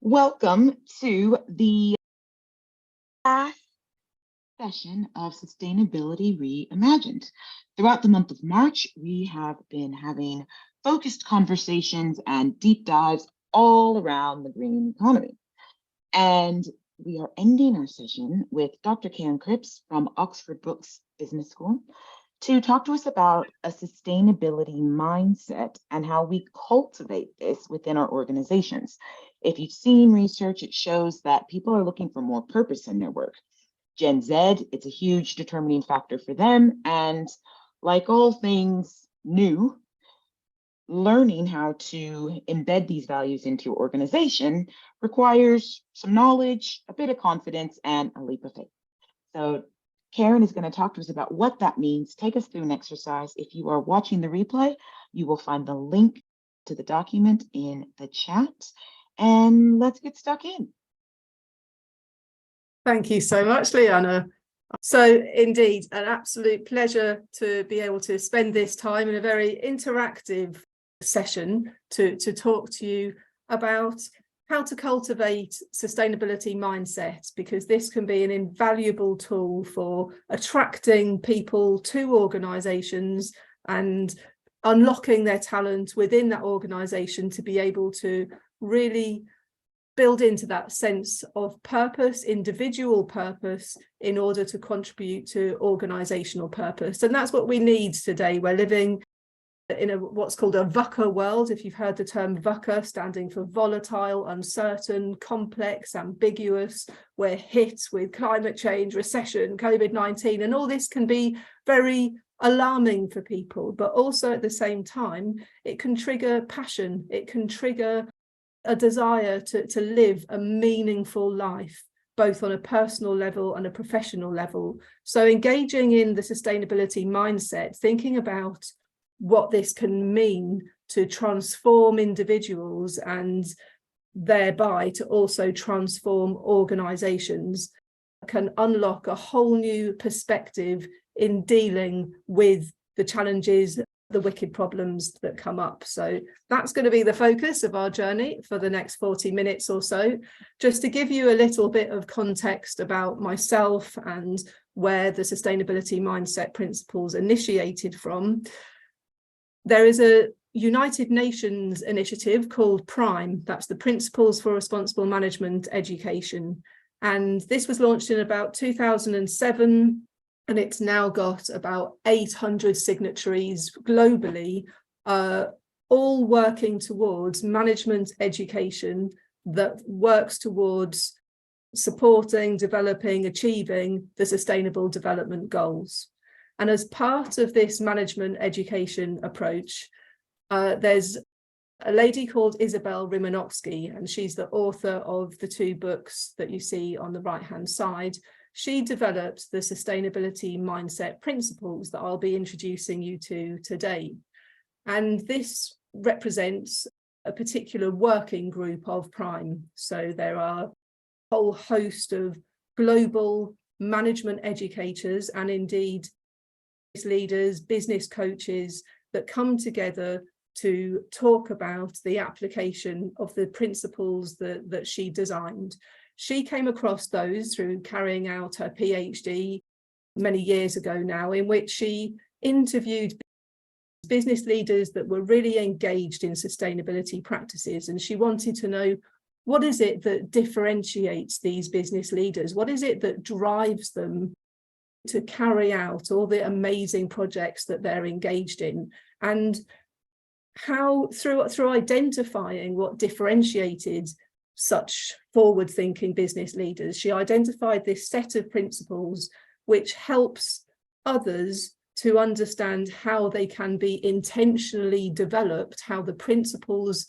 Welcome to the last session of Sustainability Reimagined. Throughout the month of March, we have been having focused conversations and deep dives all around the green economy. And we are ending our session with Dr. Karen Cripps from Oxford Brookes Business School to talk to us about a sustainability mindset and how we cultivate this within our organizations. If you've seen research, it shows that people are looking for more purpose in their work. Gen Z, it's a huge determining factor for them. And like all things new, learning how to embed these values into your organization requires some knowledge, a bit of confidence, and a leap of faith. So Karen is going to talk to us about what that means, take us through an exercise. If you are watching the replay, you will find the link to the document in the chat. And let's get stuck in. Thank you so much, Leanna. So indeed, an absolute pleasure to be able to spend this time in a very interactive session to talk to you about how to cultivate sustainability mindset, because this can be an invaluable tool for attracting people to organisations and unlocking their talent within that organisation to be able to really build into that sense of purpose, individual purpose, in order to contribute to organisational purpose. And that's what we need today. We're living in what's called a VUCA world. If you've heard the term VUCA, standing for volatile, uncertain, complex, ambiguous, we're hit with climate change, recession, COVID-19, and all this can be very alarming for people, but also at the same time, it can trigger passion. It can trigger a desire to live a meaningful life, both on a personal level and a professional level. So engaging in the sustainability mindset, thinking about what this can mean to transform individuals and thereby to also transform organisations, can unlock a whole new perspective in dealing with the challenges, the wicked problems that come up. So that's going to be the focus of our journey for the next 40 minutes or so. Just to give you a little bit of context about myself and where the sustainability mindset principles initiated from. There is a United Nations initiative called PRIME, that's the Principles for Responsible Management Education. And this was launched in about 2007, and it's now got about 800 signatories globally, all working towards management education that works towards supporting, developing, achieving the Sustainable Development Goals. And as part of this management education approach, there's a lady called Isabel Rymanowski, and she's the author of the two books that you see on the right-hand side. She developed the sustainability mindset principles that I'll be introducing you to today. And this represents a particular working group of PRIME. So there are a whole host of global management educators and indeed leaders, business coaches that come together to talk about the application of the principles that she designed. She came across those through carrying out her PhD many years ago now, in which she interviewed business leaders that were really engaged in sustainability practices. And she wanted to know, what is it that differentiates these business leaders? What is it that drives them to carry out all the amazing projects that they're engaged in? And how, through identifying what differentiated such forward-thinking business leaders, she identified this set of principles which helps others to understand how they can be intentionally developed, how the principles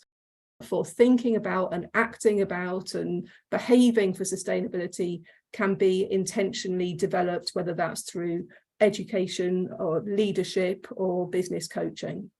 for thinking about and acting about and behaving for sustainability can be intentionally developed, whether that's through education or leadership or business coaching.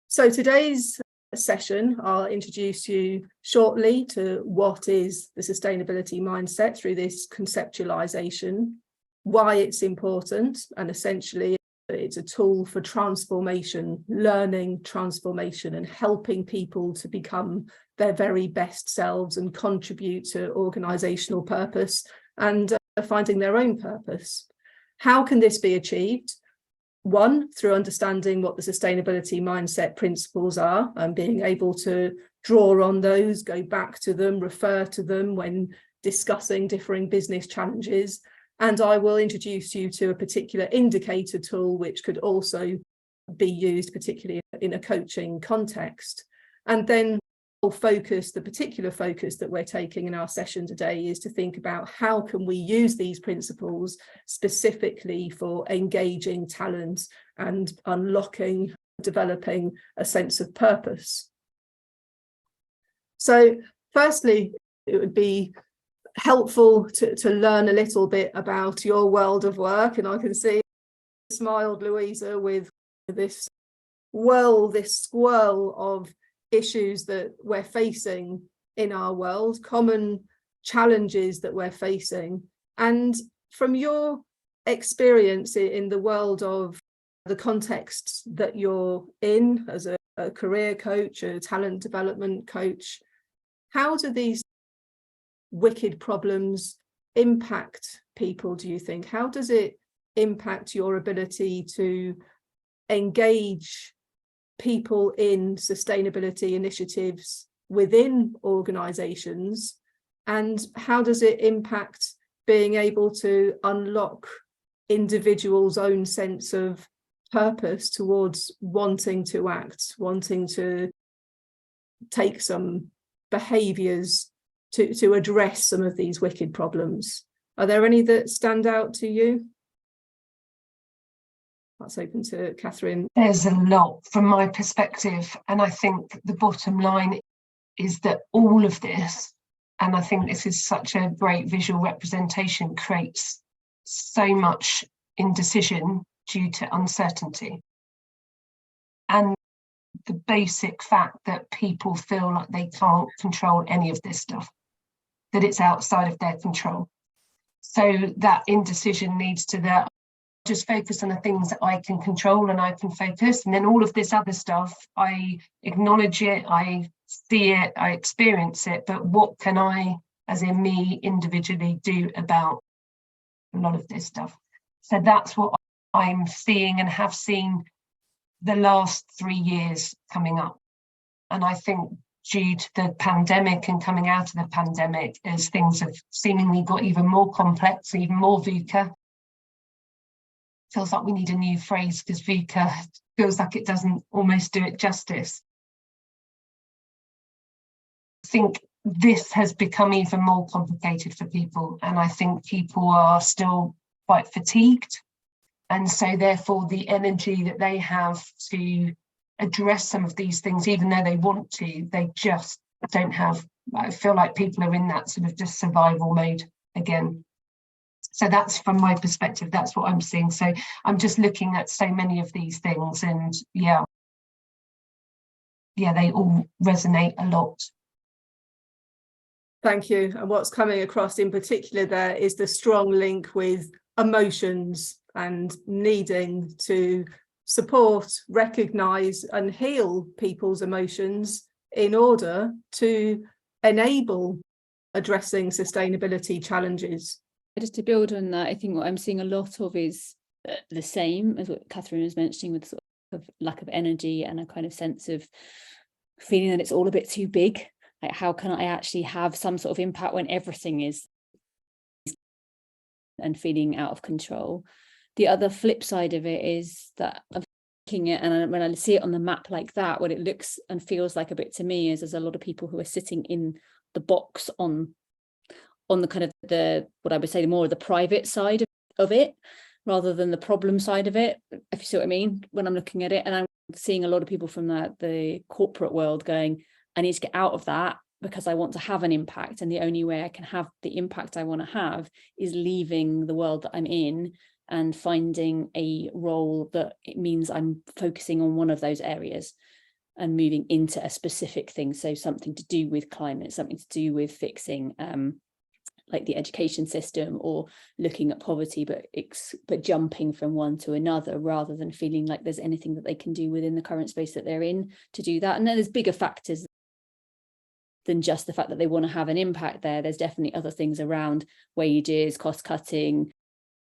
So today's session, I'll introduce you shortly to what is the sustainability mindset through this conceptualization, why it's important, and essentially it's a tool for transformation, learning, transformation, and helping people to become their very best selves and contribute to organisational purpose and finding their own purpose. How can this be achieved? One, through understanding what the sustainability mindset principles are and being able to draw on those, go back to them, refer to them when discussing differing business challenges. And I will introduce you to a particular indicator tool which could also be used particularly in a coaching context. And then the particular focus that we're taking in our session today is to think about how can we use these principles specifically for engaging talent and unlocking, developing a sense of purpose. So firstly, it would be helpful to learn a little bit about your world of work, and I can see smiled Louisa with this swirl of issues that we're facing in our world, common challenges that we're facing. And from your experience in the world of the context that you're in as a career coach, a talent development coach, how do these wicked problems impact people, do you think? How does it impact your ability to engage people in sustainability initiatives within organisations, and how does it impact being able to unlock individuals' own sense of purpose towards wanting to act, wanting to take some behaviours to address some of these wicked problems? Are there any that stand out to you? That's open to Catherine. There's a lot from my perspective, and I think the bottom line is that all of this, and I think this is such a great visual representation, creates so much indecision due to uncertainty. And the basic fact that people feel like they can't control any of this stuff, that it's outside of their control. So that indecision leads to that, just focus on the things that I can control and I can focus, and then all of this other stuff, I acknowledge it, I see it, I experience it, but what can I, as in me individually, do about a lot of this stuff? So that's what I'm seeing and have seen the last 3 years coming up. And I think due to the pandemic and coming out of the pandemic, as things have seemingly got even more complex, even more VUCA. Feels like we need a new phrase because VUCA feels like it doesn't almost do it justice. I think this has become even more complicated for people, and I think people are still quite fatigued, and so therefore the energy that they have to address some of these things, even though they want to, they just don't have. I feel like people are in that sort of just survival mode again. So that's from my perspective, that's what I'm seeing. So I'm just looking at so many of these things, and yeah, they all resonate a lot. Thank you. And what's coming across in particular there is the strong link with emotions and needing to support, recognise and heal people's emotions in order to enable addressing sustainability challenges. Just to build on that, I think what I'm seeing a lot of is the same as what Catherine was mentioning, with sort of lack of energy and a kind of sense of feeling that it's all a bit too big. Like, how can I actually have some sort of impact when everything is and feeling out of control? The other flip side of it is that I'm looking at, and when I see it on the map like that, what it looks and feels like a bit to me is there's a lot of people who are sitting in the box on the kind of the, what I would say, more of the private side of it, rather than the problem side of it, if you see what I mean, when I'm looking at it. And I'm seeing a lot of people from the corporate world going, I need to get out of that because I want to have an impact. And the only way I can have the impact I want to have is leaving the world that I'm in and finding a role that it means I'm focusing on one of those areas and moving into a specific thing. So something to do with climate, something to do with fixing like the education system, or looking at poverty, but jumping from one to another, rather than feeling like there's anything that they can do within the current space that they're in to do that. And then there's bigger factors than just the fact that they want to have an impact there. There's definitely other things around wages, cost cutting,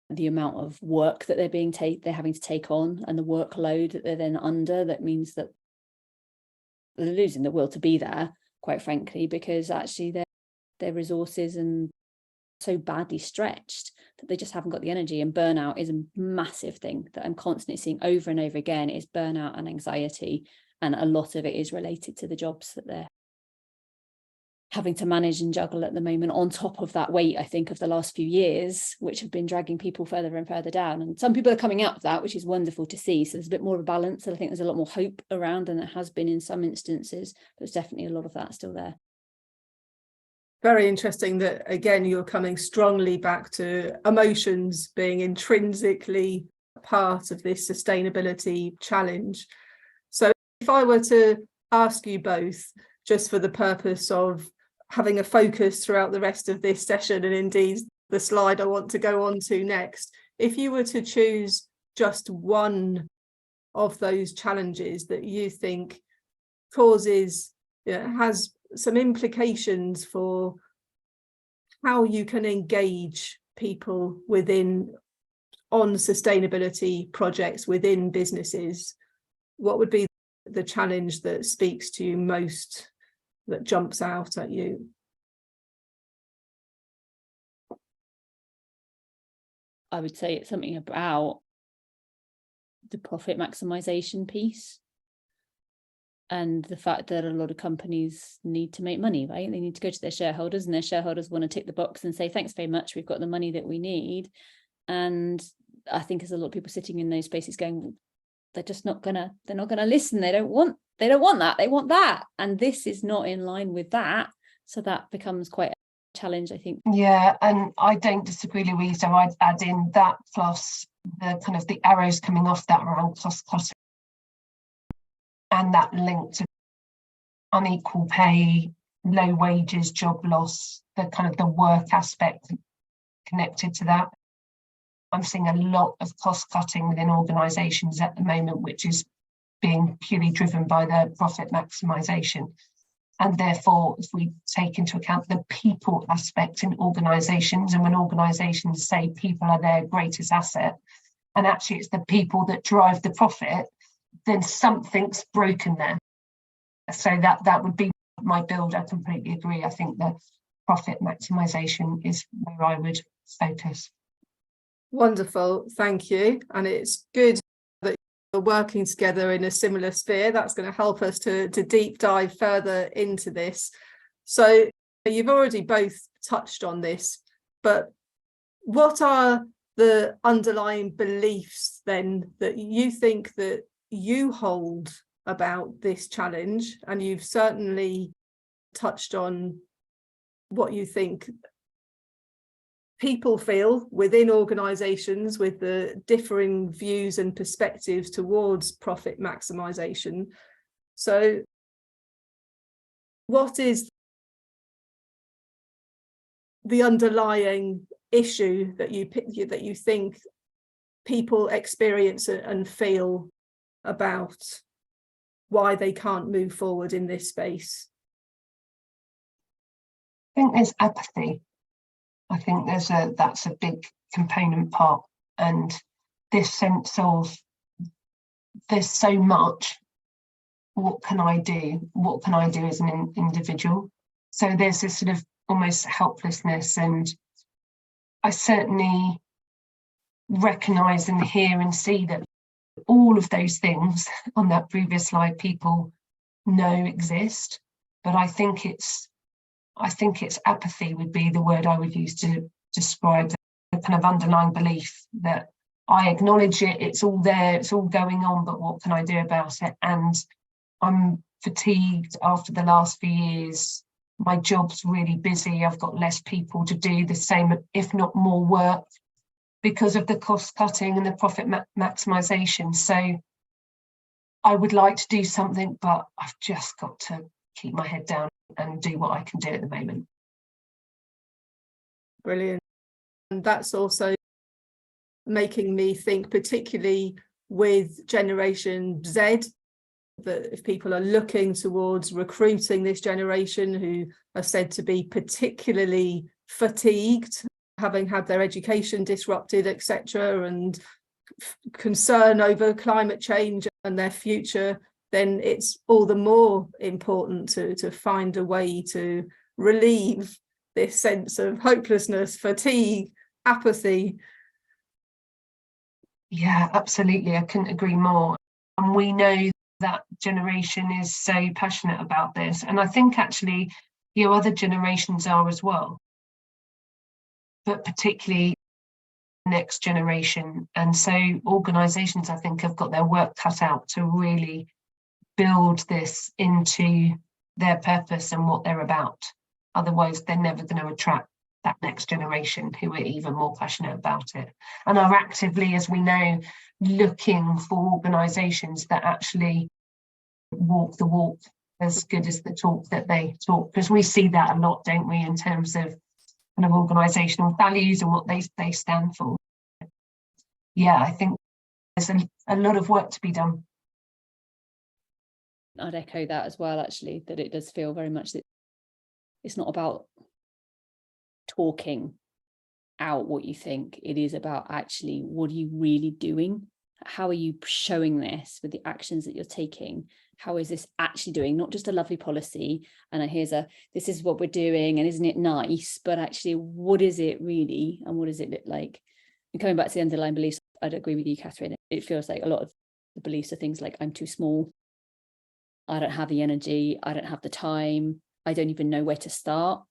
the amount of work that they're having to take on, and the workload that they're then under. That means that they're losing the will to be there, quite frankly, because actually their resources and so badly stretched that they just haven't got the energy. And burnout is a massive thing that I'm constantly seeing over and over again, is burnout and anxiety, and a lot of it is related to the jobs that they're having to manage and juggle at the moment, on top of that weight, I think, of the last few years, which have been dragging people further and further down. And some people are coming out of that, which is wonderful to see. So there's a bit more of a balance, and I think there's a lot more hope around than there has been in some instances. There's definitely a lot of that still there. Very interesting that, again, you're coming strongly back to emotions being intrinsically part of this sustainability challenge. So if I were to ask you both, just for the purpose of having a focus throughout the rest of this session, and indeed the slide I want to go on to next, if you were to choose just one of those challenges that you think causes, has some implications for how you can engage people on sustainability projects within businesses, what would be the challenge that speaks to you most, that jumps out at you? I would say it's something about the profit maximization piece, and the fact that a lot of companies need to make money, right? They need to go to their shareholders, and their shareholders want to tick the box and say, thanks very much, we've got the money that we need. And I think there's a lot of people sitting in those spaces going, they're not gonna listen. They don't want that, they want that. And this is not in line with that. So that becomes quite a challenge, I think. Yeah, and I don't disagree, Louisa. I'd add in that, plus the kind of the arrows coming off that around cost cutting, and that link to unequal pay, low wages, job loss, the kind of the work aspect connected to that. I'm seeing a lot of cost cutting within organisations at the moment, which is being purely driven by the profit maximisation. And therefore, if we take into account the people aspect in organisations, and when organisations say people are their greatest asset, and actually it's the people that drive the profit, then something's broken there. So that would be my build. I completely agree. I think that profit maximisation is where I would focus. Wonderful, thank you. And it's good that you're working together in a similar sphere. That's going to help us to deep dive further into this. So you've already both touched on this, but what are the underlying beliefs then that you think that you hold about this challenge? And you've certainly touched on what you think people feel within organisations with the differing views and perspectives towards profit maximisation. So what is the underlying issue that you think people experience and feel about why they can't move forward in this space? I think there's apathy. I think that's a big component part, and this sense of there's so much, what can I do? What can I do as an individual? So there's this sort of almost helplessness, and I certainly recognise and hear and see that all of those things on that previous slide people know exist, but I think it's apathy would be the word I would use to describe the kind of underlying belief that I acknowledge it, it's all there, it's all going on, but what can I do about it? And I'm fatigued after the last few years. My job's really busy. I've got less people to do the same, if not more work, because of the cost cutting and the profit maximisation. So I would like to do something, but I've just got to keep my head down and do what I can do at the moment. Brilliant. And that's also making me think, particularly with Generation Z, that if people are looking towards recruiting this generation who are said to be particularly fatigued, having had their education disrupted, etc., and concern over climate change and their future, then it's all the more important to find a way to relieve this sense of hopelessness, fatigue, apathy. Yeah, absolutely. I couldn't agree more. And we know that generation is so passionate about this. And I think actually, other generations are as well. But particularly next generation. And so organisations, I think, have got their work cut out to really build this into their purpose and what they're about. Otherwise, they're never going to attract that next generation who are even more passionate about it and are actively, as we know, looking for organisations that actually walk the walk as good as the talk that they talk, because we see that a lot, don't we, in terms of kind of organisational values and what they stand for. Yeah, I think there's a lot of work to be done. I'd echo that as well, actually, that it does feel very much that it's not about talking out what you think. It is about actually, what are you really doing? How are you showing this with the actions that you're taking? How is this actually doing? Not just a lovely policy and this is what we're doing and isn't it nice, but actually, what is it really, and what does it look like? And coming back to the underlying beliefs, I'd agree with you, Catherine. It feels like a lot of the beliefs are things like, I'm too small, I don't have the energy, I don't have the time, I don't even know where to start.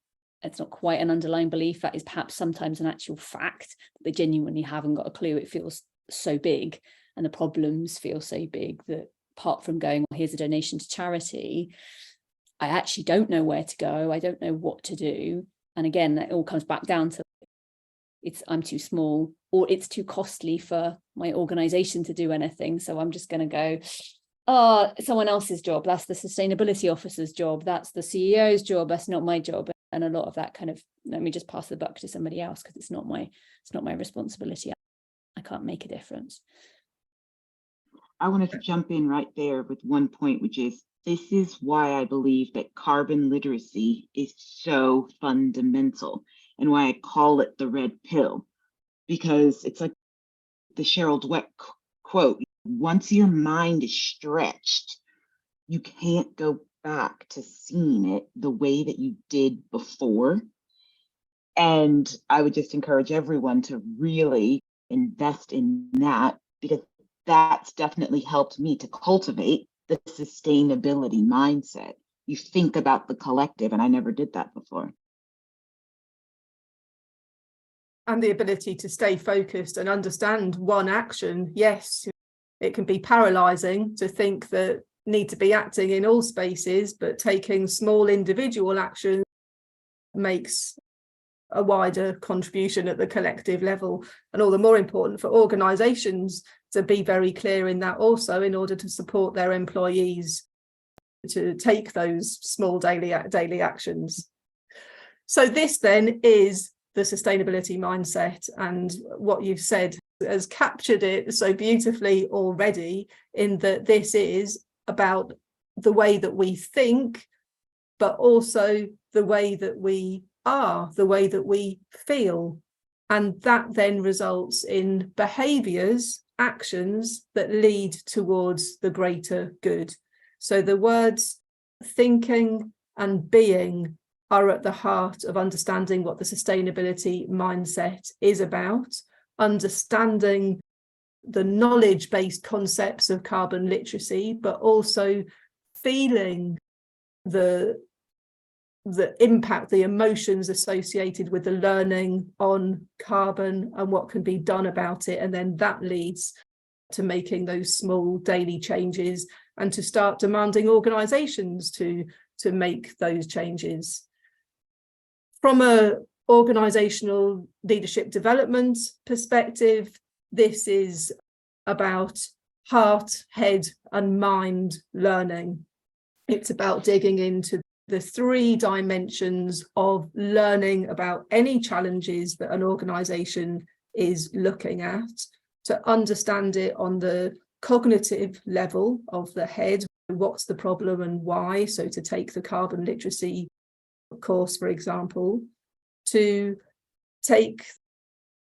It's not quite an underlying belief. That is perhaps sometimes an actual fact that they genuinely haven't got a clue. It feels so big and the problems feel so big that apart from going, well, here's a donation to charity, I actually don't know where to go. I don't know what to do. And again, that all comes back down to I'm too small, or it's too costly for my organisation to do anything. So I'm just going to go, someone else's job. That's the sustainability officer's job. That's the CEO's job. That's not my job. And a lot of that kind of, let me just pass the buck to somebody else because it's not my responsibility. I can't make a difference. I wanted to jump in right there with one point, which is, this is why I believe that carbon literacy is so fundamental and why I call it the red pill, because it's like the Cheryl Dweck quote, once your mind is stretched, you can't go back to seeing it the way that you did before. And I would just encourage everyone to really invest in that, because that's definitely helped me to cultivate the sustainability mindset. You think about the collective, and I never did that before. And the ability to stay focused and understand one action. Yes, it can be paralyzing to think that need to be acting in all spaces, but taking small individual action makes a wider contribution at the collective level. And all the more important for organisations to be very clear in that also, in order to support their employees to take those small daily actions. So this then is the sustainability mindset, and what you've said has captured it so beautifully already, in that this is about the way that we think, but also the way that we are, the way that we feel. And that then results in behaviours, actions that lead towards the greater good. So the words thinking and being are at the heart of understanding what the sustainability mindset is about, understanding the knowledge-based concepts of carbon literacy, but also feeling the impact, the emotions associated with the learning on carbon and what can be done about it. And then that leads to making those small daily changes and to start demanding organisations to make those changes. From an organisational leadership development perspective, this is about heart, head and mind learning. It's about digging into the 3 dimensions of learning about any challenges that an organisation is looking at, to understand it on the cognitive level of the head, what's the problem and why. So to take the carbon literacy course, for example, to take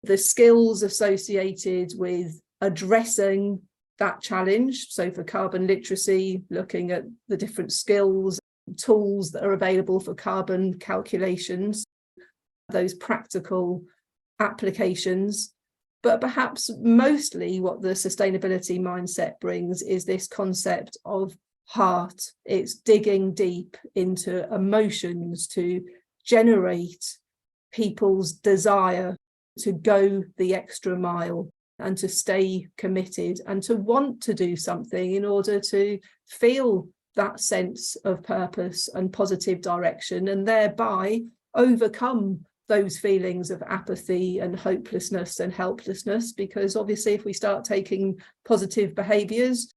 the skills associated with addressing that challenge. So for carbon literacy, looking at the different skills, tools that are available for carbon calculations, those practical applications. But perhaps mostly what the sustainability mindset brings is this concept of heart. It's digging deep into emotions to generate people's desire to go the extra mile and to stay committed and to want to do something in order to feel that sense of purpose and positive direction, and thereby overcome those feelings of apathy and hopelessness and helplessness. Because obviously if we start taking positive behaviours,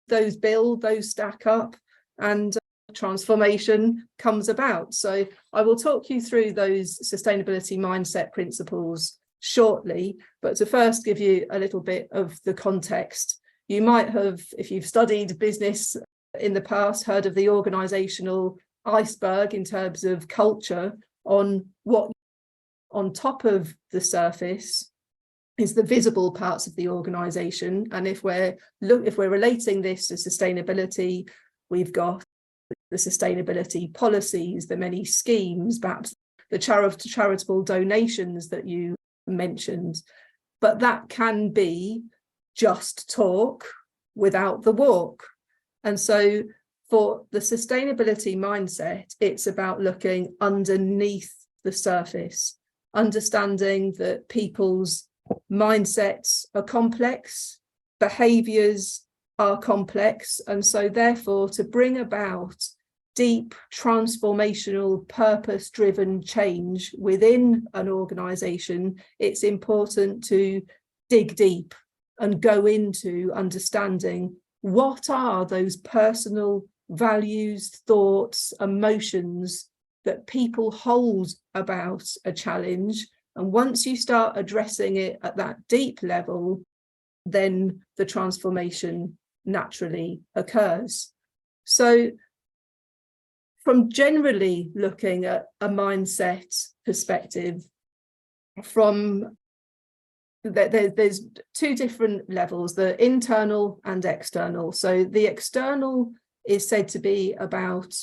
those build, those stack up, and transformation comes about. So I will talk you through those sustainability mindset principles shortly, but to first give you a little bit of the context. You might have, if you've studied business in the past, heard of the organisational iceberg in terms of culture, on what on top of the surface is the visible parts of the organisation. And if we're relating this to sustainability, we've got the sustainability policies, the many schemes, perhaps the charitable donations that you mentioned, but that can be just talk without the walk. And so for the sustainability mindset, it's about looking underneath the surface, understanding that people's mindsets are complex, behaviours are complex, and so therefore to bring about deep transformational purpose-driven change within an organisation, it's important to dig deep and go into understanding what are those personal values, thoughts, emotions that people hold about a challenge. And once you start addressing it at that deep level, then the transformation naturally occurs. So from generally looking at a mindset perspective, there's two different levels, the internal and external. So the external is said to be about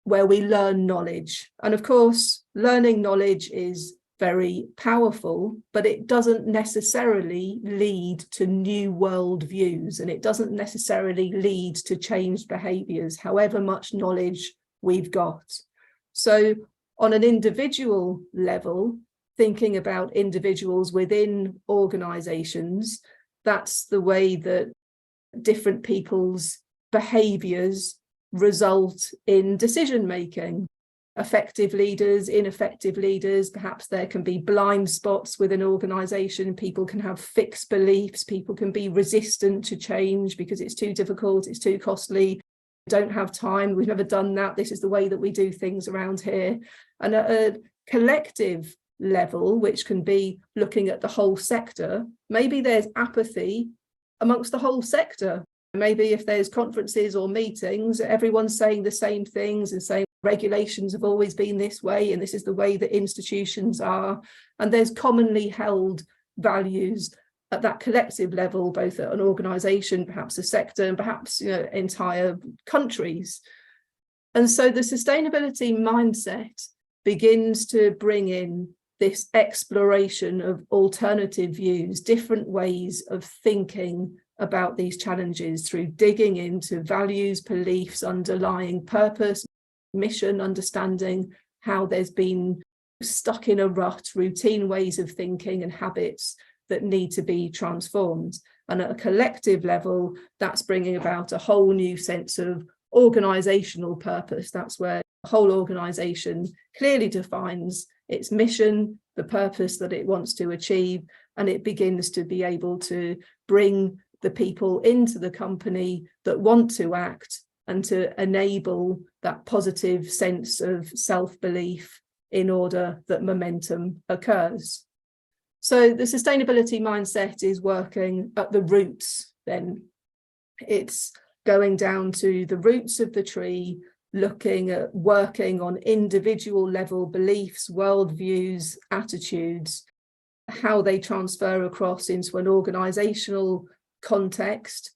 where we learn knowledge. And of course, learning knowledge is very powerful, but it doesn't necessarily lead to new world views, and it doesn't necessarily lead to changed behaviours, however much knowledge we've got. So on an individual level, thinking about individuals within organisations, that's the way that different people's behaviours result in decision making. Effective leaders, ineffective leaders, perhaps there can be blind spots within an organisation. People can have fixed beliefs, people can be resistant to change because it's too difficult, it's too costly, don't have time, we've never done that, this is the way that we do things around here. And at a collective level, which can be looking at the whole sector, maybe there's apathy amongst the whole sector. Maybe if there's conferences or meetings, everyone's saying the same things and saying regulations have always been this way and this is the way that institutions are. And there's commonly held values at that collective level, both at an organisation, perhaps a sector, and perhaps entire countries. And so the sustainability mindset begins to bring in this exploration of alternative views, different ways of thinking about these challenges through digging into values, beliefs, underlying purpose, mission, understanding how there's been stuck in a rut, routine ways of thinking and habits that need to be transformed. And at a collective level, that's bringing about a whole new sense of organisational purpose. That's where the whole organisation clearly defines its mission, the purpose that it wants to achieve, and it begins to be able to bring the people into the company that want to act and to enable that positive sense of self-belief in order that momentum occurs. So the sustainability mindset is working at the roots then. It's going down to the roots of the tree, looking at working on individual level beliefs, worldviews, attitudes, how they transfer across into an organisational context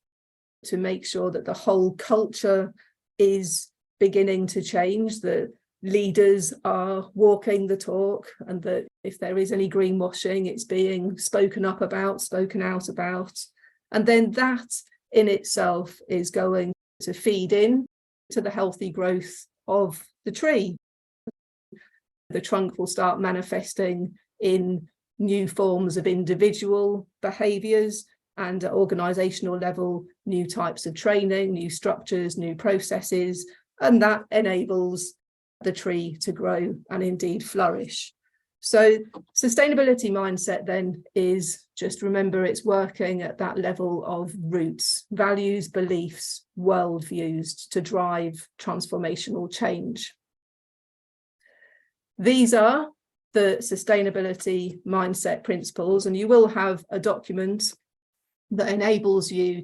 to make sure that the whole culture is beginning to change, that leaders are walking the talk, and that if there is any greenwashing, it's being spoken up about, spoken out about. And then that in itself is going to feed in to the healthy growth of the tree. The trunk will start manifesting in new forms of individual behaviours, and at organisational level, new types of training, new structures, new processes, and that enables the tree to grow and indeed flourish. So sustainability mindset then is, just remember, it's working at that level of roots, values, beliefs, worldviews to drive transformational change. These are the sustainability mindset principles, and you will have a document that enables you,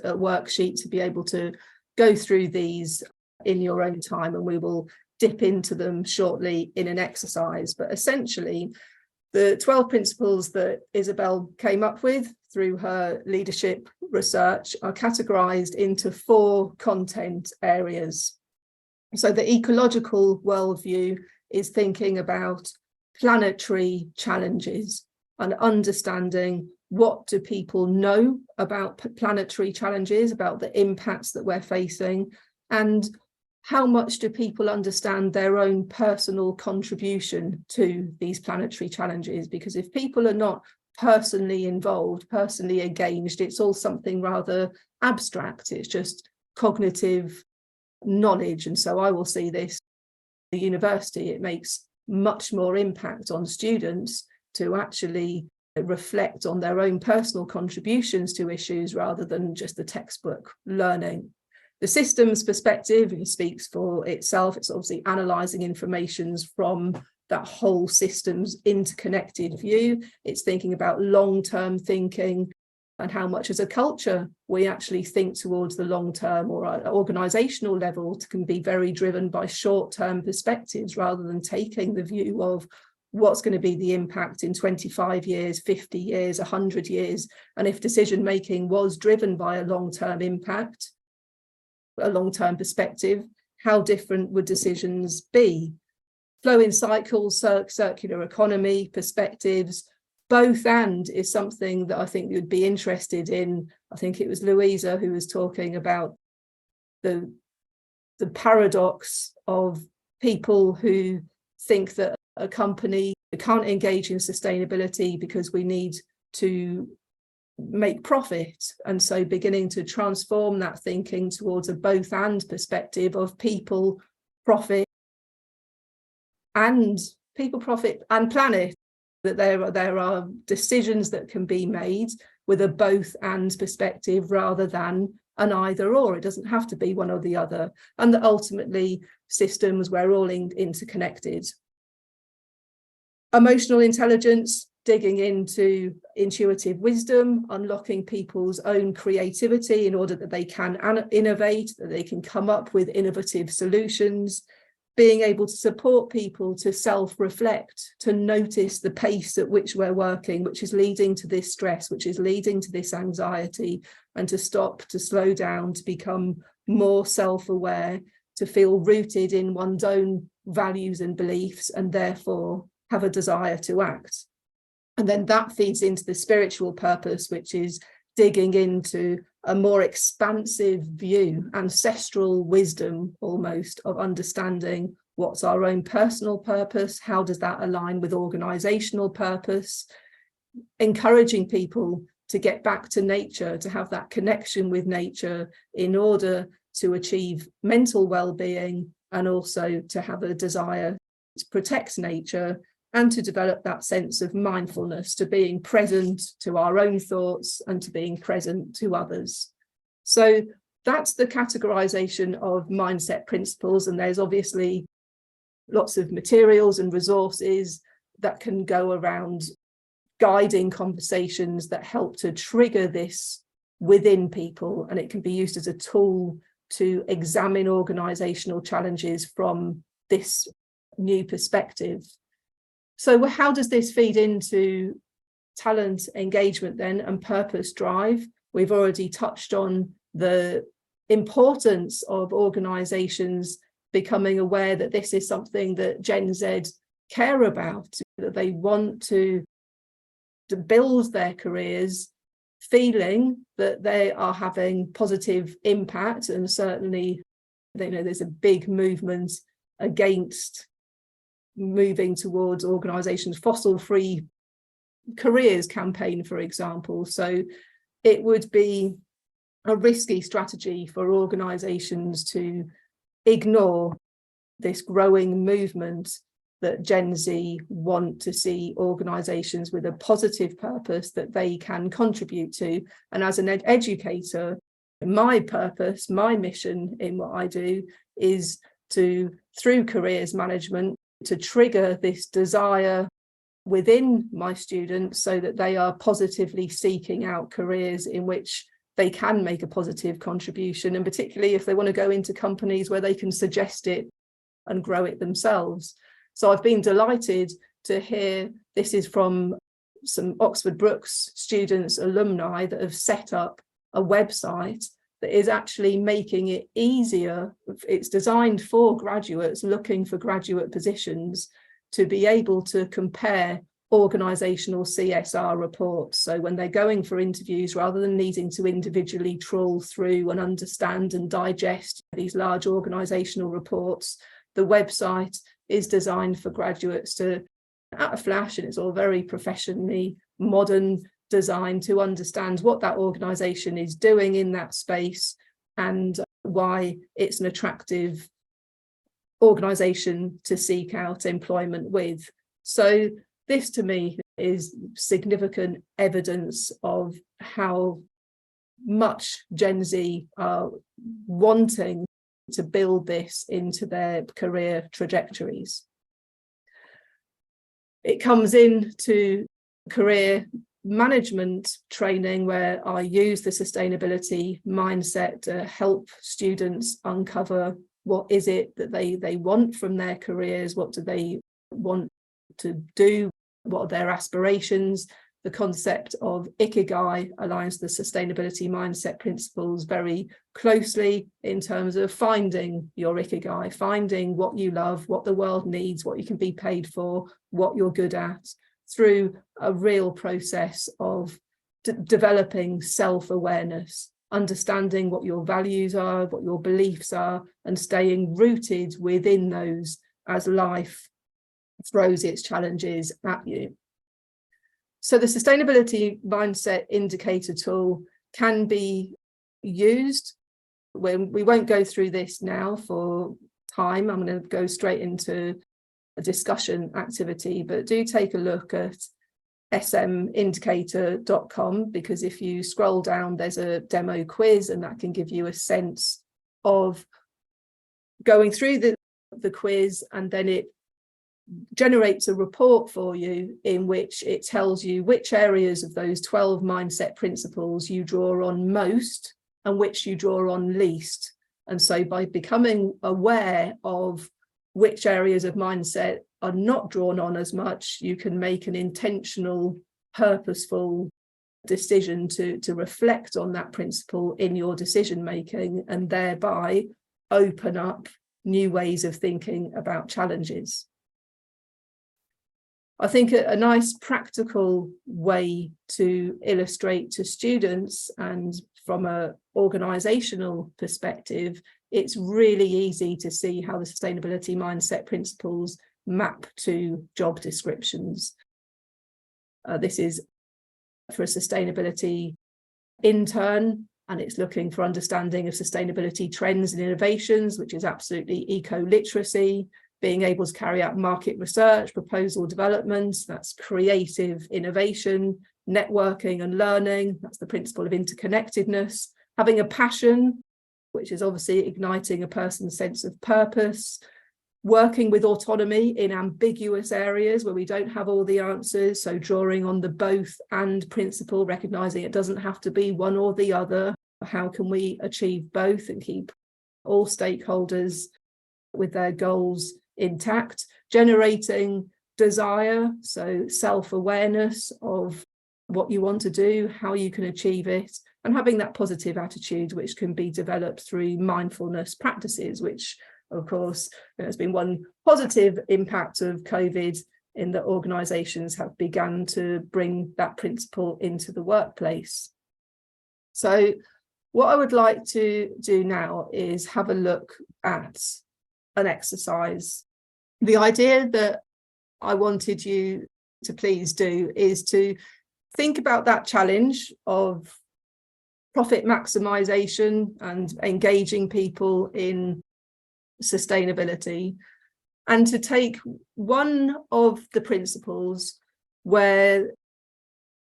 a worksheet, to be able to go through these in your own time, and we will dip into them shortly in an exercise. But essentially, the 12 principles that Isabel came up with through her leadership research are categorized into 4 content areas. So the ecological worldview is thinking about planetary challenges and understanding what do people know about planetary challenges, about the impacts that we're facing, and how much do people understand their own personal contribution to these planetary challenges? Because if people are not personally involved, personally engaged, it's all something rather abstract. It's just cognitive knowledge. And so I will see this at the university. It makes much more impact on students to actually reflect on their own personal contributions to issues rather than just the textbook learning. The systems perspective speaks for itself. It's obviously analysing information from that whole system's interconnected view. It's thinking about long-term thinking and how much as a culture we actually think towards the long term, or at organisational level can be very driven by short-term perspectives rather than taking the view of what's going to be the impact in 25 years, 50 years, 100 years. And if decision making was driven by a long-term impact, a long-term perspective, how different would decisions be? Flowing cycles, circular economy, perspectives, both and is something that I think you'd be interested in. I think it was Louisa who was talking about the paradox of people who think that a company can't engage in sustainability because we need to make profit, and so beginning to transform that thinking towards a both and perspective of people profit and planet, that there are decisions that can be made with a both and perspective rather than an either or. It doesn't have to be one or the other, and that ultimately systems, we're all interconnected. Emotional intelligence, digging into intuitive wisdom, unlocking people's own creativity in order that they can innovate, that they can come up with innovative solutions, being able to support people to self-reflect, to notice the pace at which we're working, which is leading to this stress, which is leading to this anxiety, and to stop, to slow down, to become more self-aware, to feel rooted in one's own values and beliefs, and therefore have a desire to act. And then that feeds into the spiritual purpose, which is digging into a more expansive view, ancestral wisdom almost, of understanding what's our own personal purpose, how does that align with organisational purpose, encouraging people to get back to nature, to have that connection with nature in order to achieve mental well-being, and also to have a desire to protect nature and to develop that sense of mindfulness, to being present to our own thoughts and to being present to others. So that's the categorization of mindset principles, and there's obviously lots of materials and resources that can go around guiding conversations that help to trigger this within people, and it can be used as a tool to examine organisational challenges from this new perspective. So how does this feed into talent engagement then and purpose drive? We've already touched on the importance of organisations becoming aware that this is something that Gen Z care about, that they want to build their careers feeling that they are having positive impact. And certainly, there's a big movement against moving towards organisations fossil-free careers campaign, for example. So it would be a risky strategy for organisations to ignore this growing movement that Gen Z want to see organisations with a positive purpose that they can contribute to. And as an educator, my purpose, my mission in what I do is to, through careers management, to trigger this desire within my students so that they are positively seeking out careers in which they can make a positive contribution, and particularly if they want to go into companies where they can suggest it and grow it themselves. So I've been delighted to hear this is from some Oxford Brookes students, alumni, that have set up a website that is actually making it easier. It's designed for graduates looking for graduate positions to be able to compare organisational CSR reports. So when they're going for interviews, rather than needing to individually trawl through and understand and digest these large organisational reports, the website is designed for graduates to, at a flash, and it's all very professionally modern design, to understand what that organisation is doing in that space and why it's an attractive organisation to seek out employment with. So this to me is significant evidence of how much Gen Z are wanting to build this into their career trajectories. It comes into career management training, where I use the sustainability mindset to help students uncover what is it that they want from their careers, what do they want to do, what are their aspirations. The concept of ikigai aligns the sustainability mindset principles very closely in terms of finding your ikigai, finding what you love, what the world needs, what you can be paid for, what you're good at, through a real process of developing self-awareness, understanding what your values are, what your beliefs are, and staying rooted within those as life throws its challenges at you. So the sustainability mindset indicator tool can be used. When we won't go through this now for time, I'm going to go straight into a discussion activity, but do take a look at smindicator.com, because if you scroll down, there's a demo quiz, and that can give you a sense of going through the quiz, and then it generates a report for you in which it tells you which areas of those 12 mindset principles you draw on most and which you draw on least. And so by becoming aware of which areas of mindset are not drawn on as much, you can make an intentional, purposeful decision to reflect on that principle in your decision making, and thereby open up new ways of thinking about challenges. I think a nice practical way to illustrate to students, and from an organisational perspective, it's really easy to see how the sustainability mindset principles map to job descriptions. This is for a sustainability intern, and it's looking for understanding of sustainability trends and innovations, which is absolutely eco-literacy. Being able to carry out market research, proposal development, that's creative innovation, networking and learning, that's the principle of interconnectedness. Having a passion, which is obviously igniting a person's sense of purpose. working with autonomy in ambiguous areas where we don't have all the answers. So drawing on the both and principle, recognizing it doesn't have to be one or the other. How can we achieve both and keep all stakeholders with their goals intact? Generating desire, so self-awareness of what you want to do, how you can achieve it, and having that positive attitude, which can be developed through mindfulness practices, which of course has been one positive impact of COVID, in that organisations have begun to bring that principle into the workplace. So what I would like to do now is have a look at an exercise. The idea that I wanted you to please do is to think about that challenge of profit maximisation and engaging people in sustainability, and to take one of the principles where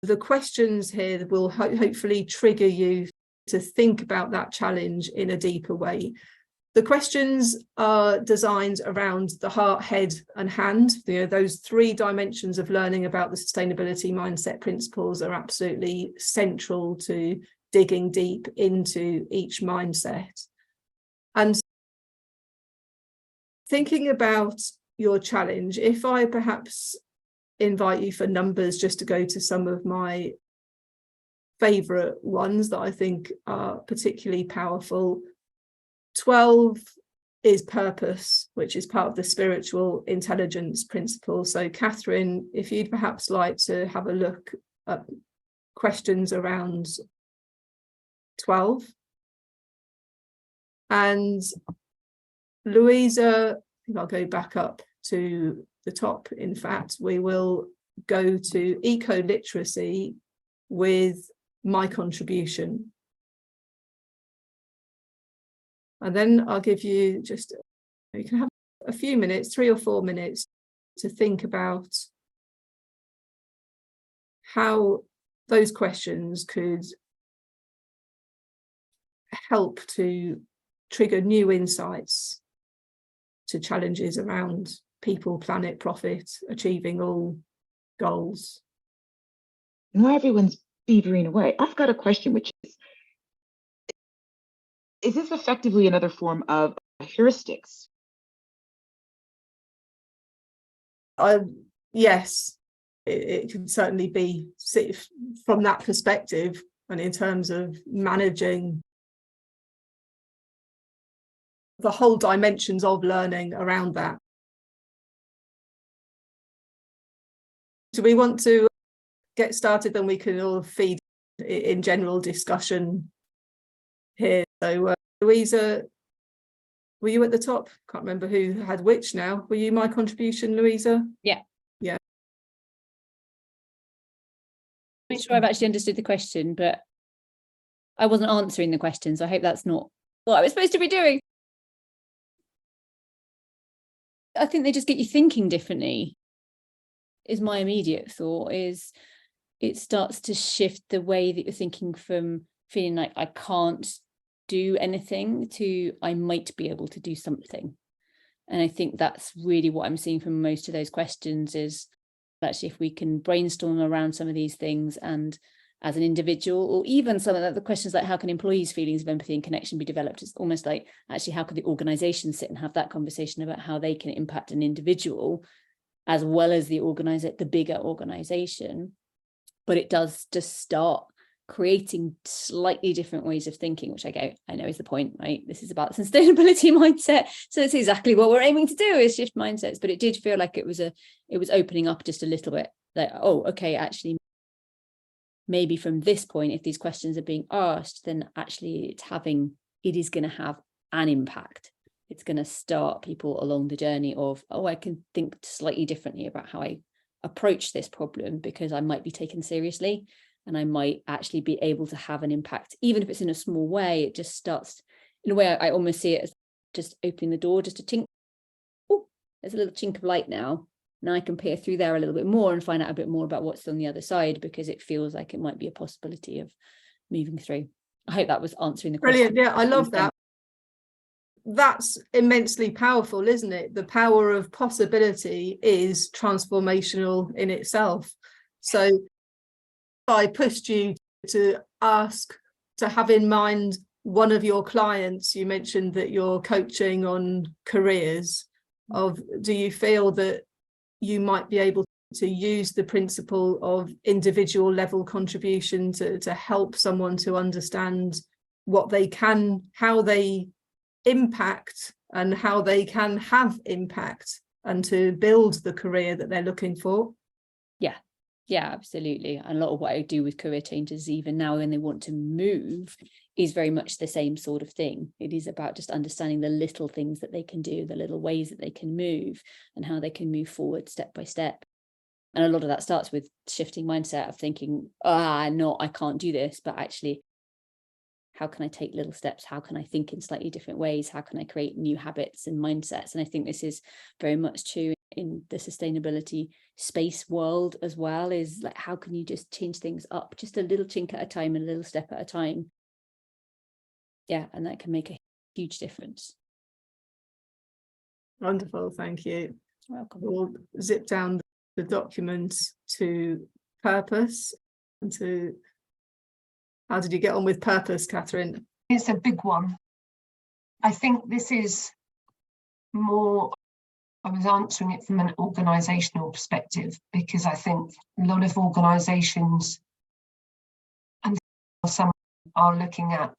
the questions here will hopefully trigger you to think about that challenge in a deeper way. The questions are designed around the heart, head and hand. Those 3 dimensions of learning about the sustainability mindset principles are absolutely central to digging deep into each mindset. And thinking about your challenge, if I perhaps invite you for numbers just to go to some of my favourite ones that I think are particularly powerful. 12 is purpose, which is part of the spiritual intelligence principle. So Catherine, if you'd perhaps like to have a look at questions around 12. And Louisa, I think I'll go back up to the top. In fact, we will go to eco-literacy with my contribution. And then I'll give you just, you can have a few minutes, 3 or 4 minutes, to think about how those questions could help to trigger new insights to challenges around people, planet, profit, achieving all goals. And while everyone's beavering away, I've got a question, which is this effectively another form of heuristics? Yes, it can certainly be from that perspective, and in terms of managing the whole dimensions of learning around that. Do we want to get started? Then we can all feed in general discussion here. So Louisa, were you at the top? Can't remember who had which now. Were you my contribution, Louisa? Yeah. Yeah. I'm not sure I've actually understood the question, but I wasn't answering the question, so I hope that's not what I was supposed to be doing. I think they just get you thinking differently, is my immediate thought. Is it starts to shift the way that you're thinking from feeling like I can't do anything to I might be able to do something. And I think that's really what I'm seeing from most of those questions, is actually if we can brainstorm around some of these things, and as an individual, or even some of the questions like how can employees' feelings of empathy and connection be developed, it's almost like actually how could the organisation sit and have that conversation about how they can impact an individual as well as the bigger organisation. But it does just start creating slightly different ways of thinking, which I know is the point, right? This is about sustainability mindset, so it's exactly what we're aiming to do, is shift mindsets. But it did feel like it was opening up just a little bit, like, oh, okay, actually maybe from this point, if these questions are being asked, then actually it is going to have an impact. It's going to start people along the journey of, oh, I can think slightly differently about how I approach this problem, because I might be taken seriously and I might actually be able to have an impact, even if it's in a small way. It just starts, in a way, I almost see it as just opening the door, just a tink. Oh, there's a little chink of light now. Now I can peer through there a little bit more and find out a bit more about what's on the other side, because it feels like it might be a possibility of moving through. I hope that was answering the question. Brilliant. Yeah, I love that. that's immensely powerful, isn't it? The power of possibility is transformational in itself. So I pushed you to ask, to have in mind one of your clients. You mentioned that you're coaching on careers. Of, do you feel that you might be able to use the principle of individual level contribution to help someone to understand what they can, how they impact and how they can have impact, and to build the career that they're looking for? Yeah, absolutely. And a lot of what I do with career changers, even now when they want to move, is very much the same sort of thing. It is about just understanding the little things that they can do, the little ways that they can move, and how they can move forward step by step. And a lot of that starts with shifting mindset of thinking, no, I can't do this, but actually, how can I take little steps? How can I think in slightly different ways? How can I create new habits and mindsets? And I think this is very much true in the sustainability space world as well, is like, how can you just change things up just a little chink at a time, a little step at a time? Yeah, and that can make a huge difference. Wonderful, thank you. You're welcome. We'll zip down the document to purpose and to, how did you get on with purpose, Catherine? It's a big one. I think this is more, I was answering it from an organisational perspective, because I think a lot of organisations and some are looking at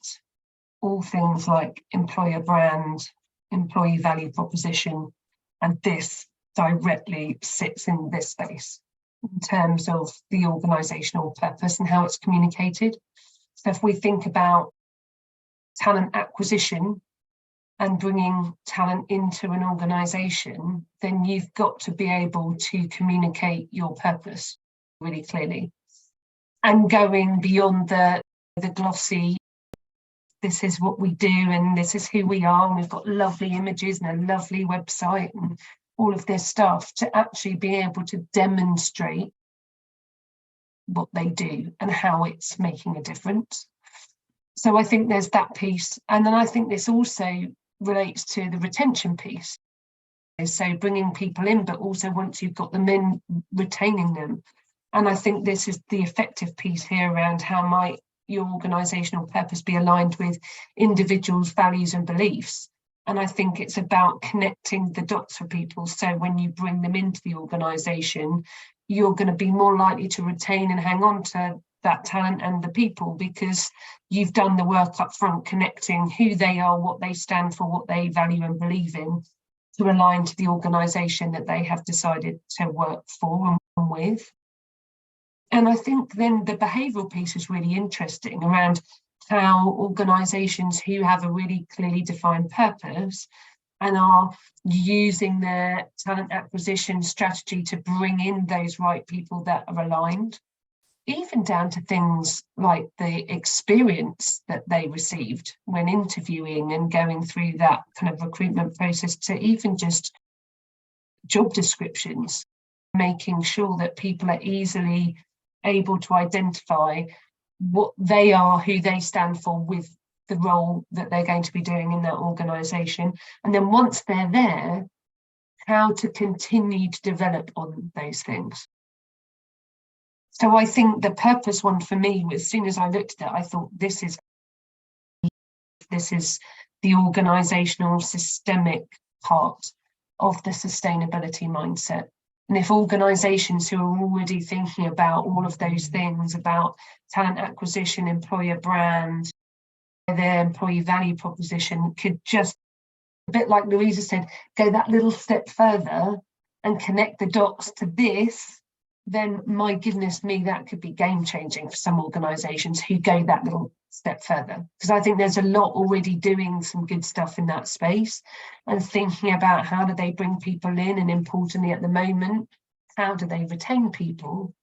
all things like employer brand, employee value proposition, and this directly sits in this space in terms of the organisational purpose and how it's communicated. So if we think about talent acquisition and bringing talent into an organisation, then you've got to be able to communicate your purpose really clearly. And going beyond the glossy, this is what we do and this is who we are, and we've got lovely images and a lovely website and all of this stuff, to actually be able to demonstrate what they do and how it's making a difference. So I think there's that piece. And then I think this also relates to the retention piece. So bringing people in, but also once you've got them in, retaining them. And I think this is the effective piece here around how might your organisational purpose be aligned with individuals' values and beliefs. And I think it's about connecting the dots for people. So when you bring them into the organisation, you're going to be more likely to retain and hang on to that talent and the people, because you've done the work up front, connecting who they are, what they stand for, what they value and believe in, to align to the organisation that they have decided to work for and with. And I think then the behavioural piece is really interesting around how organisations who have a really clearly defined purpose and are using their talent acquisition strategy to bring in those right people that are aligned, even down to things like the experience that they received when interviewing and going through that kind of recruitment process, to even just job descriptions, making sure that people are easily able to identify what they are, who they stand for with the role that they're going to be doing in that organisation. And then once they're there, how to continue to develop on those things. So I think the purpose one for me, as soon as I looked at it, I thought this is the organisational systemic part of the sustainability mindset. And if organisations who are already thinking about all of those things, about talent acquisition, employer brand, their employee value proposition, could just, a bit like Louisa said, go that little step further and connect the dots to this, then my goodness me, that could be game changing for some organisations who go that little step further. Because I think there's a lot already doing some good stuff in that space, and thinking about how do they bring people in, and importantly at the moment, how do they retain people.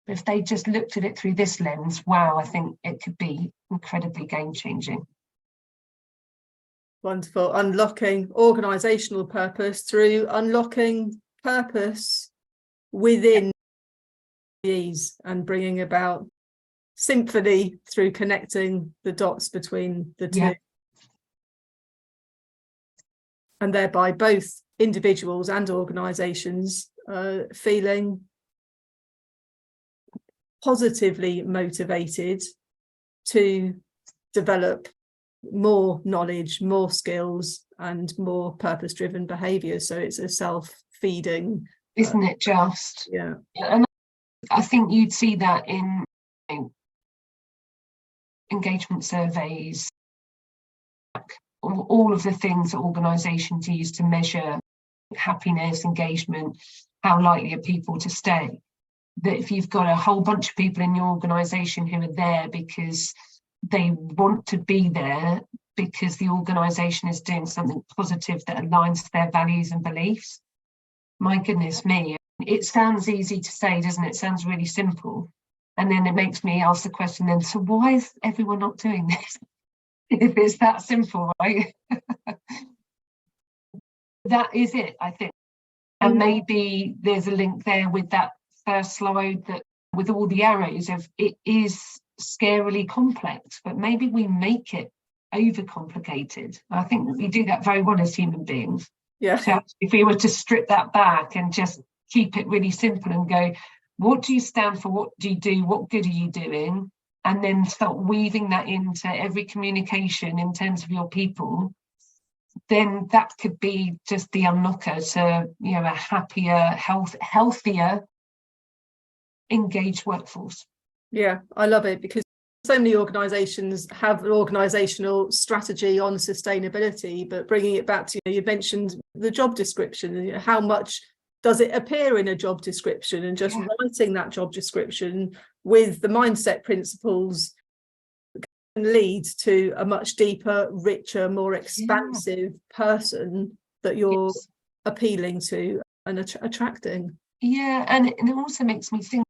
If they just looked at it through this lens, wow, I think it could be incredibly game changing. Wonderful. Unlocking organisational purpose through unlocking purpose within these, and bringing about symphony through connecting the dots between the two. and thereby both individuals and organisations feeling positively motivated to develop more knowledge, more skills, and more purpose-driven behaviours. So it's a self-feeding, isn't it just? Yeah. And I think you'd see that in engagement surveys, all of the things that organisations use to measure happiness, engagement, how likely are people to stay. That if you've got a whole bunch of people in your organisation who are there because they want to be there, because the organisation is doing something positive that aligns to their values and beliefs, my goodness me, it sounds easy to say, doesn't it? It sounds really simple. And then it makes me ask the question then, so why is everyone not doing this? If it's that simple, right? That is it, I think. And maybe there's a link there with that first slide, that with all the arrows of it is scarily complex, but maybe we make it overcomplicated. I think we do that very well as human beings. Yeah. So if we were to strip that back and just keep it really simple and go, what do you stand for? What do you do? What good are you doing? And then start weaving that into every communication in terms of your people, then that could be just the unlocker to, you know, a happier, healthier, engaged workforce. Yeah, I love it, because so many organisations have an organisational strategy on sustainability, but bringing it back to, you mentioned the job description, how much does it appear in a job description, and just writing that job description with the mindset principles can lead to a much deeper, richer, more expansive person that you're appealing to and attracting. Yeah, and it also makes me think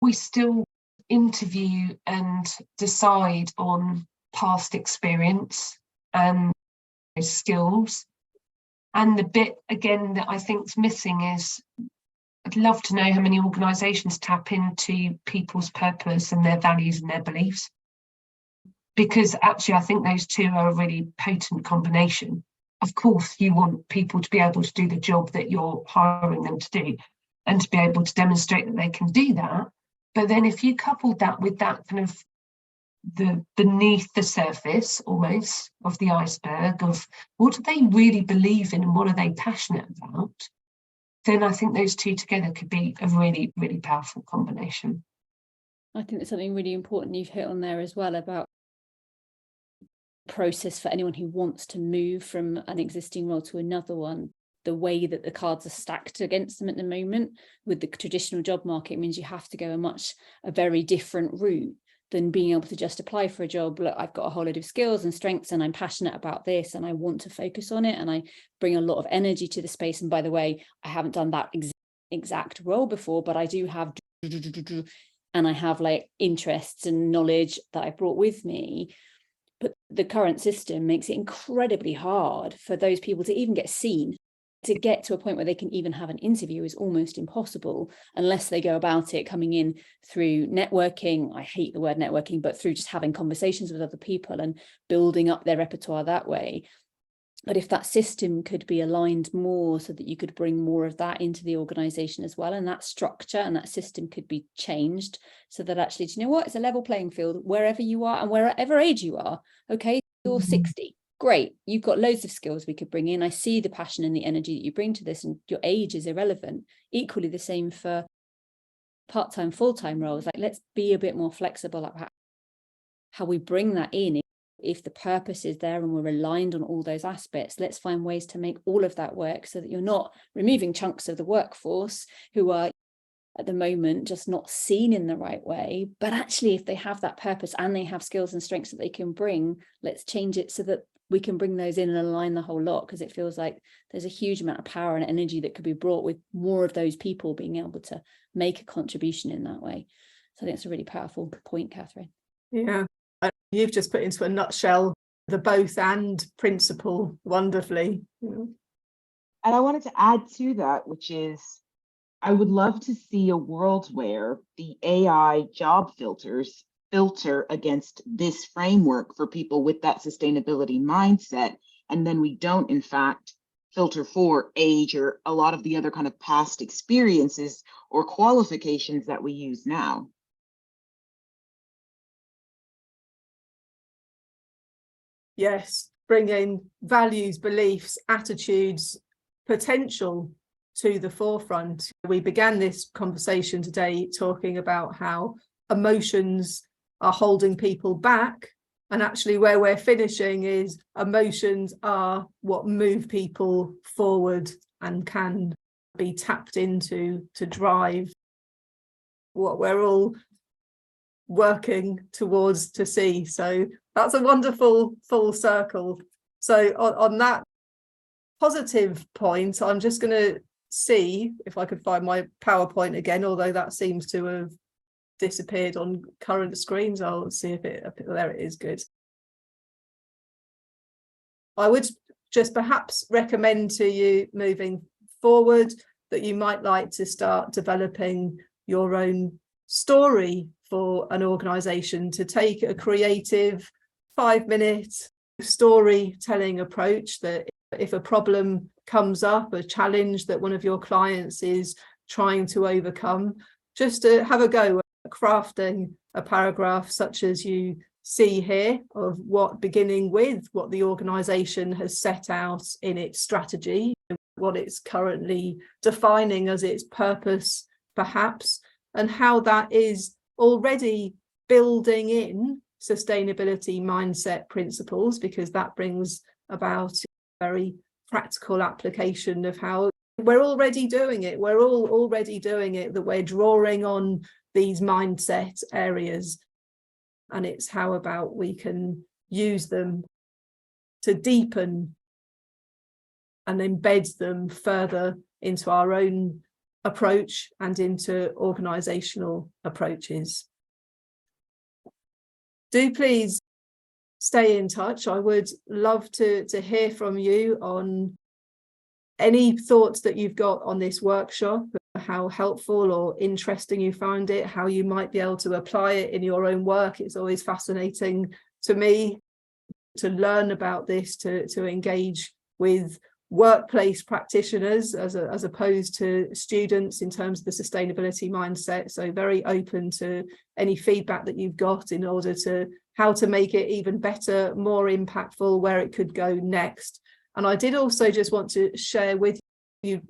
we still interview and decide on past experience and skills. And the bit, again, that I think is missing is, I'd love to know how many organisations tap into people's purpose and their values and their beliefs. Because actually, I think those two are a really potent combination. Of course, you want people to be able to do the job that you're hiring them to do and to be able to demonstrate that they can do that. But then if you coupled that with that kind of the beneath the surface almost of the iceberg of what do they really believe in and what are they passionate about, then I think those two together could be a really, really powerful combination. I think there's something really important you've hit on there as well about process for anyone who wants to move from an existing role to another one. The way that the cards are stacked against them at the moment with the traditional job market means you have to go a very different route than being able to just apply for a job. Look, I've got a whole load of skills and strengths and I'm passionate about this and I want to focus on it and I bring a lot of energy to the space. And by the way, I haven't done that exact role before, but I do have and I have like interests and knowledge that I brought with me. But the current system makes it incredibly hard for those people to even get seen. To get to a point where they can even have an interview is almost impossible unless they go about it coming in through networking. I hate the word networking, but through just having conversations with other people and building up their repertoire that way. But if that system could be aligned more so that you could bring more of that into the organization as well, and that structure and that system could be changed so that actually, do you know what? It's a level playing field wherever you are and wherever age you are. Okay, you're 60. Great, you've got loads of skills we could bring in. I see the passion and the energy that you bring to this, and your age is irrelevant. Equally the same for part-time, full-time roles. Like, let's be a bit more flexible about how we bring that in. If the purpose is there and we're aligned on all those aspects, let's find ways to make all of that work so that you're not removing chunks of the workforce who are at the moment just not seen in the right way. But actually, if they have that purpose and they have skills and strengths that they can bring, let's change it so that we can bring those in and align the whole lot, because it feels like there's a huge amount of power and energy that could be brought with more of those people being able to make a contribution in that way. So I think it's a really powerful point, Catherine. Yeah, you've just put into a nutshell the both and principle wonderfully. And I wanted to add to that, which is I would love to see a world where the AI job filters filter against this framework for people with that sustainability mindset And then we don't, in fact, filter for age or a lot of the other kind of past experiences or qualifications that we use now. Yes, bringing values, beliefs, attitudes, potential to the forefront. We began this conversation today talking about how emotions are holding people back. And actually where we're finishing is emotions are what move people forward and can be tapped into to drive what we're all working towards to see. So that's a wonderful full circle. So on that positive point, I'm just going to see if I could find my PowerPoint again, although that seems to have disappeared on current screens. I'll see if there it is. Good. I would just perhaps recommend to you moving forward that you might like to start developing your own story for an organisation, to take a creative 5-minute storytelling approach, that if a problem comes up, a challenge that one of your clients is trying to overcome, just to have a go at crafting a paragraph such as you see here, of what, beginning with what the organisation has set out in its strategy, what it's currently defining as its purpose perhaps, and how that is already building in sustainability mindset principles, because that brings about a very practical application of how we're already doing it. We're all already doing it, that we're drawing on these mindset areas, and it's how about we can use them to deepen and embed them further into our own approach and into organisational approaches. Do please stay in touch. I would love to hear from you on any thoughts that you've got on this workshop, how helpful or interesting you found it, how you might be able to apply it in your own work. It's always fascinating to me to learn about this, to engage with workplace practitioners as opposed to students in terms of the sustainability mindset. So very open to any feedback that you've got in order to how to make it even better, more impactful, where it could go next. And I did also just want to share with you,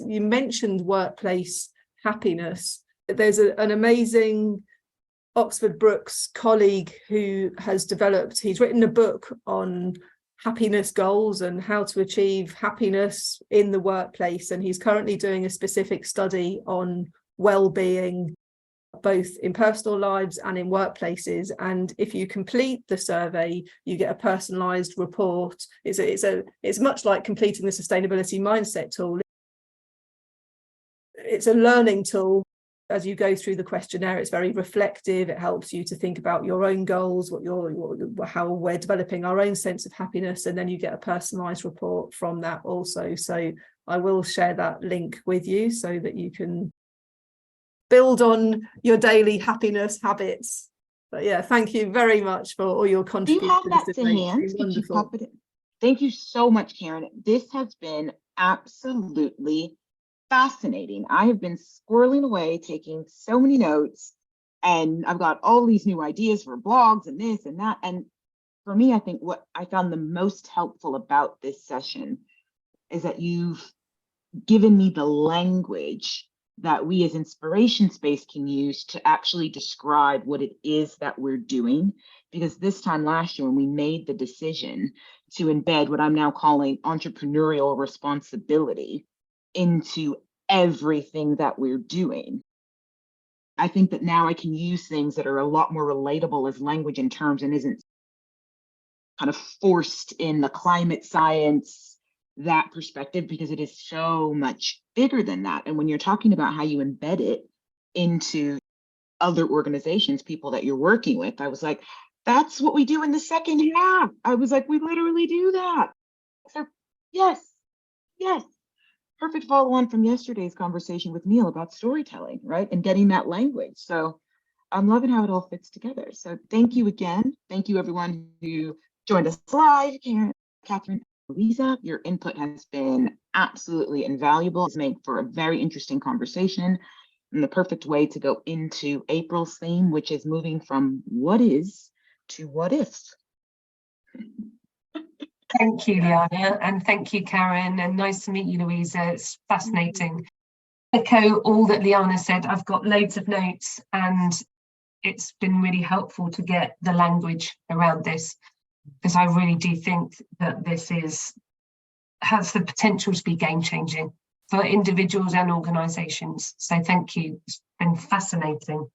you mentioned workplace happiness. There's an amazing Oxford Brookes colleague who has developed, he's written a book on happiness goals and how to achieve happiness in the workplace, and he's currently doing a specific study on well-being both in personal lives and in workplaces. And if you complete the survey, you get a personalized report. It's much like completing the sustainability mindset tool. It's a learning tool. As you go through the questionnaire, it's very reflective. It helps you to think about your own goals, how we're developing our own sense of happiness, and then you get a personalized report from that also. So I will share that link with you so that you can build on your daily happiness habits. But yeah, thank you very much for all your contributions. Do you have that to hand? Wonderful. Thank you so much, Karen. This has been absolutely fascinating. I have been squirreling away, taking so many notes, and I've got all these new ideas for blogs and this and that. And for me, I think what I found the most helpful about this session is that you've given me the language that we as Inspiration Space can use to actually describe what it is that we're doing. Because this time last year, when we made the decision to embed what I'm now calling entrepreneurial responsibility into everything that we're doing, I think that now I can use things that are a lot more relatable as language and terms, and isn't kind of forced in the climate science, that perspective, because it is so much bigger than that. And when you're talking about how you embed it into other organizations, people that you're working with, I was like, that's what we do in the second half. I was like, we literally do that. So yes. Perfect follow on from yesterday's conversation with Neil about storytelling, right? And getting that language. So I'm loving how it all fits together. So thank you again. Thank you everyone who joined us live, Karen, Catherine, Louisa, your input has been absolutely invaluable. It's made for a very interesting conversation and the perfect way to go into April's theme, which is moving from what is to what if. Thank you, Liana, and thank you, Karen, and nice to meet you, Louisa. It's fascinating. Echo all that Liana said. I've got loads of notes, and it's been really helpful to get the language around this, because I really do think that this has the potential to be game-changing for individuals and organisations. So thank you. It's been fascinating.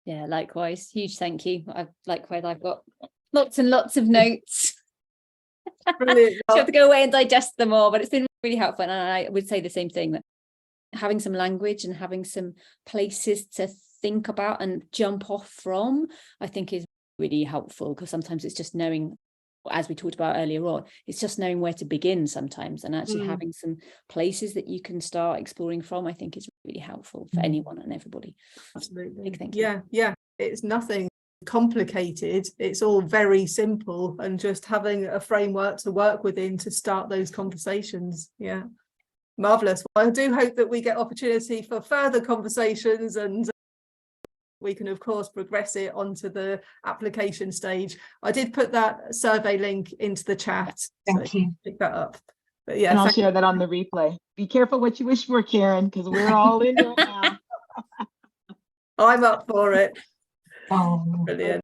Yeah, likewise. Huge thank you. I've got lots and lots of notes. Brilliant. I have to go away and digest them all, but it's been really helpful. And I would say the same thing, that having some language and having some places to think about and jump off from, I think is really helpful, because sometimes it's just knowing, as we talked about earlier on, it's just knowing where to begin sometimes, and actually having some places that you can start exploring from, I think is really helpful for anyone and everybody. Absolutely. Big thank you. Yeah. It's nothing complicated. It's all very simple, and just having a framework to work within to start those conversations. Yeah. Marvellous. Well, I do hope that we get opportunity for further conversations, and we can of course progress it onto the application stage. I did put that survey link into the chat. Thank you. Pick that up. But yeah, And I'll share that on the replay. Be careful what you wish for, Karen, because we're all in it now. I'm up for it. Oh. Brilliant.